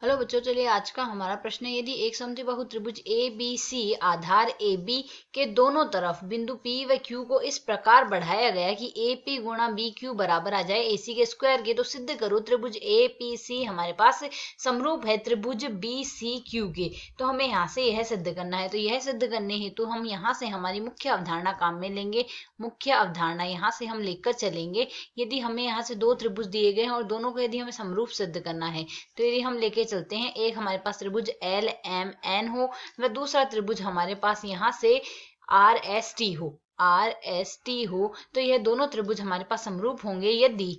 Hello बच्चों, चलिए आज का हमारा प्रश्न है। यदि एक समद्विबाहु त्रिभुज A B C Aadhaar A B के दोनों तरफ बिंदु P व Q को इस प्रकार बढ़ाया गया कि ए पी गुणा बी क्यू बराबर आ जाए AC के स्क्वायर के, तो सिद्ध करो त्रिभुज ए पी सी हमारे पास समरूप है त्रिभुज बी सी क्यू के। तो हमें यहाँ से यह सिद्ध करना है। तो यह सिद्ध करने हेतु हम यहाँ से हमारी मुख्य अवधारणा काम में लेंगे। मुख्य अवधारणा यहाँ से हम लेकर चलेंगे। यदि हमें यहाँ से दो त्रिभुज दिए गए हैं और दोनों को यदि हमें समरूप सिद्ध करना है, तो यदि हम लेके चलते हैं, एक हमारे पास त्रिभुज एल एम एन हो व दूसरा त्रिभुज हमारे पास यहाँ से आर एस टी हो, तो यह दोनों त्रिभुज हमारे पास समरूप होंगे यदि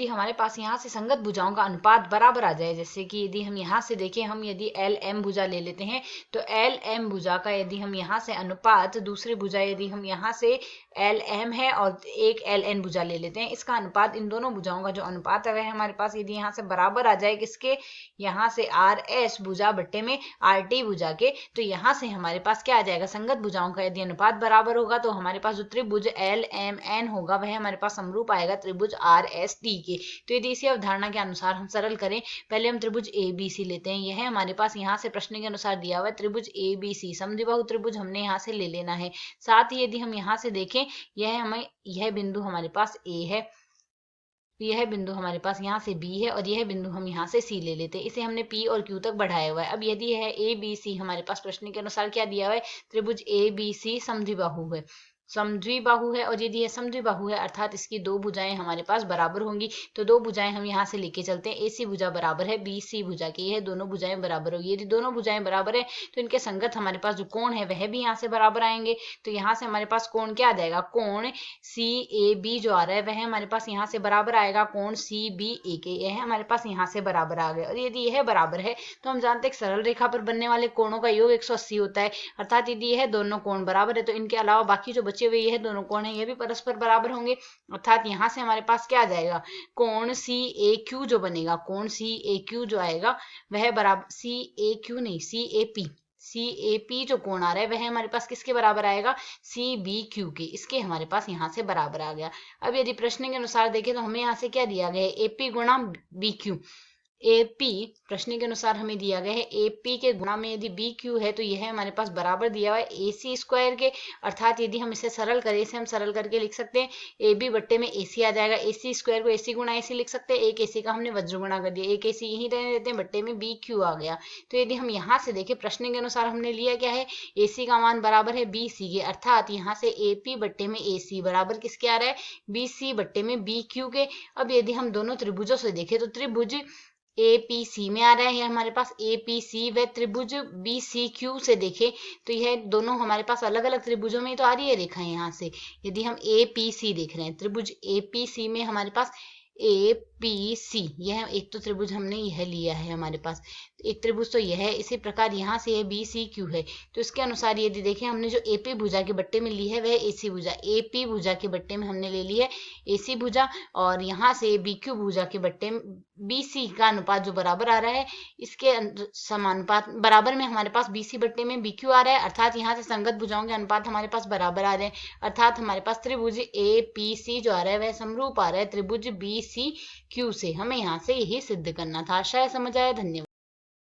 हमारे पास यहाँ से संगत भुजाओं का अनुपात बराबर आ जाए। जैसे कि यदि हम यहाँ से देखें, हम यदि एल एम भुजा ले लेते हैं, तो एल एम भुजा का यदि हम यहाँ से अनुपात, दूसरी भुजा यदि हम यहाँ से एल एम है और एक एल एन भुजा ले लेते हैं, इसका अनुपात, इन दोनों भुजाओं का जो अनुपात है वह हमारे पास यदि यहाँ से बराबर आ जाए किसके, यहाँ से आर एस भुजा बट्टे में आर टी भुजा के, तो यहाँ से हमारे पास क्या आ जाएगा, संगत भुजाओं का यदि अनुपात बराबर होगा तो हमारे पास जो त्रिभुज एल एम एन होगा वह हमारे पास समरूप आएगा त्रिभुज आर एस टी के। तो यदि इसी अवधारणा के अनुसार हम सरल करें, पहले हम त्रिभुज ए बी सी लेते हैं। यह हमारे पास यहाँ से प्रश्न के अनुसार दिया हुआ है त्रिभुज ए बी सी समद्विबाहु त्रिभुज हमने यहाँ से ले लेना है। साथ ही यदि हम यहाँ से देखें, यह बिंदु हमारे पास ए है, यह बिंदु हमारे पास यहाँ से B है और यह बिंदु हम यहाँ से C ले लेते हैं। इसे हमने P और Q तक बढ़ाया हुआ है। अब यदि यह A B C हमारे पास प्रश्न के अनुसार क्या दिया हुआ है, त्रिभुज A B C समद्विबाहु है और यदि यह समद्विबाहु है अर्थात इसकी दो भुजाएं हमारे पास बराबर होंगी, तो दो भुजाएं हम यहाँ से लेके चलते हैं। AC भुजा बराबर है BC भुजा की, यह दोनों भुजाएं बराबर होगी। यदि दोनों भुजाएं बराबर है तो इनके संगत हमारे पास जो कोण है वह भी यहाँ से बराबर आएंगे। तो यहाँ से हमारे पास कोण क्या आ जाएगा, कोण CAB जो आ रहा है वह हमारे पास यहाँ से बराबर आएगा कोण CBA के, यह हमारे पास यहाँ से बराबर आ गया। और यदि यह बराबर है तो हम जानते हैं सरल रेखा पर बनने वाले कोणों का योग 180 होता है, अर्थात यदि यह दोनों कोण बराबर है तो इनके अलावा बाकी जो बचे हुए यह दोनों कोण हैं यह भी परस्पर बराबर होंगे। अर्थात यहाँ से हमारे पास क्या आ जाएगा, कोण CAQ जो बनेगा, कोण CAQ जो आएगा वह बराबर CAQ नहीं CAP जो कोण आ रहा है वह हमारे पास किसके बराबर आएगा, CBQ के, इसके हमारे पास यहाँ से बराबर आ गया। अब यदि प्रश्न के अनुसार देखें तो हमें यहाँ से क्या दिया गया है, AP गुणा BQ। AP प्रश्न के अनुसार हमें दिया गया है AP के गुणा में यदि BQ है तो यह हमारे पास बराबर दिया हुआ है AC स्क्वायर के। अर्थात यदि हम इसे सरल करें, इसे हम सरल करके लिख सकते हैं AB बट्टे में AC आ जाएगा। AC स्क्वायर को AC गुणा AC लिख सकते हैं, एक AC का हमने वज्र गुणा कर दिया, एक AC यहीं रहने देते हैं, बट्टे में BQ आ गया। तो यदि हम यहाँ से देखें, प्रश्न के अनुसार हमने लिया क्या है, AC का मान बराबर है BC के, अर्थात यहाँ से AP बट्टे में AC बराबर किसके आ रहा है, BC बट्टे में BQ के। अब यदि हम दोनों त्रिभुजों से देखें तो त्रिभुज APC में आ रहा है हमारे पास APC व त्रिभुज BCQ से देखें तो यह दोनों हमारे पास अलग अलग त्रिभुजों में तो आ रही है रेखाएं। यहाँ से यदि हम APC देख रहे हैं, त्रिभुज APC में हमारे पास APC, यह एक तो त्रिभुज हमने यह लिया है हमारे पास, एक त्रिभुज तो यह है। इसी प्रकार यहाँ से यह BCQ है, तो इसके अनुसार यदि देखें, हमने जो AP भुजा के बट्टे में ली है वह AC भुजा, AP भुजा के बट्टे में हमने ले ली है AC भुजा, और यहाँ से BQ भुजा के बट्टे में BC का अनुपात जो बराबर आ रहा है, इसके समानुपात बराबर में हमारे पास BC बट्टे में BQ आ रहा है। अर्थात यहाँ से संगत भुजाओं के अनुपात हमारे पास बराबर आ रहे हैं, अर्थात हमारे पास त्रिभुज APC जो आ रहा है वह समरूप आ रहा है त्रिभुज BCQ से। हमें यहाँ से यही सिद्ध करना था। शायद समझ आया। धन्यवाद।